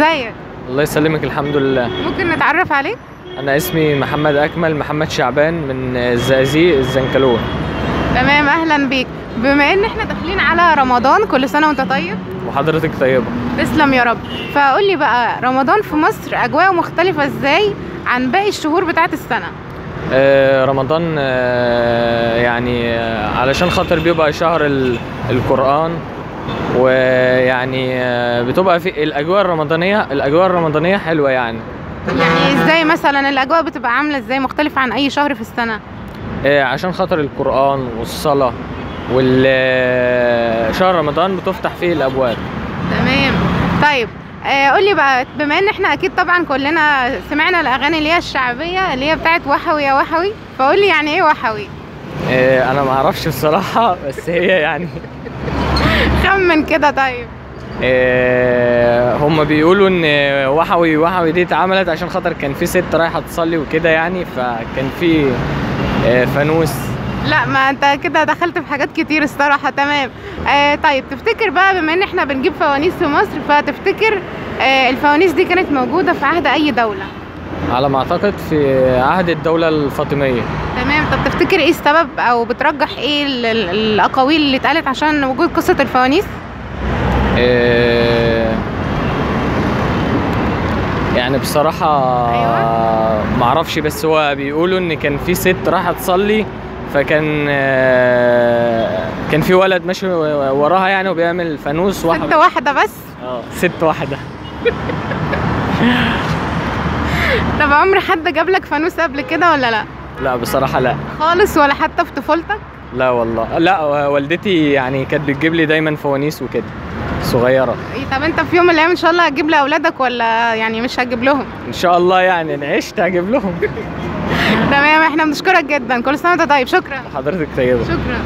ازيك؟ الله يسلمك، الحمد لله. ممكن نتعرف عليك؟ انا اسمي محمد اكمل محمد شعبان من الزقازيق الزنكلون. تمام، اهلا بيك. بما ان احنا داخلين على رمضان، كل سنه وانت طيب. وحضرتك طيبه. تسلم يا رب. فقول لي بقى، رمضان في مصر اجواءه مختلفه ازاي عن باقي الشهور بتاعه السنه؟ رمضان يعني علشان خاطر بيبقى شهر القرآن، ويعني بتبقى في الاجواء الرمضانيه حلوه يعني. يعني ازاي مثلا الاجواء بتبقى عامله ازاي، مختلفه عن اي شهر في السنه؟ عشان خاطر القرآن والصلاة، والشهر رمضان بتفتح فيه الابواب. تمام. طيب قول لي بقى، بما ان احنا اكيد طبعا كلنا سمعنا الاغاني اللي هي الشعبيه اللي هي بتاعت وحوي يا وحوي، فقول لي يعني ايه وحوي؟ انا ما اعرفش بصراحه، بس هي يعني خمن كده. طيب هم بيقولوا ان وحوي دي اتعملت عشان خاطر كان في ست رايحه تصلي وكده يعني، فكان في فانوس. لا، ما انت كده دخلت في حاجات كتير الصراحه. تمام. طيب تفتكر بقى، بما ان احنا بنجيب فوانيس في مصر، فتفتكر الفوانيس دي كانت موجوده في عهد اي دوله؟ على ما اعتقد في عهد الدوله الفاطميه. تمام. طب تفتكر ايه السبب، او بترجح ايه الاقاويل اللي اتقالت عشان وجود قصه الفوانيس؟ يعني بصراحة أيوة. معرفش، بس هو بيقولوا ان كان في ست رايحة تصلي، فكان كان في ولد ماشي وراها يعني وبيعمل فانوس. ست واحدة بس؟ ست واحدة. طب عمر حد جاب لك فانوس قبل كده ولا لا؟ لا بصراحة لا خالص، ولا حتى في طفولتك؟ لا والله، لا. والدتي يعني كانت بتجيب لي دايما فوانيس وكده صغيرة. طب انت في يوم من الايام ان شاء الله هتجيب لاولادك، ولا يعني مش هتجيب لهم؟ ان شاء الله يعني، انا عشت هجيب لهم. تمام، احنا بنشكرك جدا، كل سنة وانت طيب. شكرا. حضرتك طيبة. شكرا.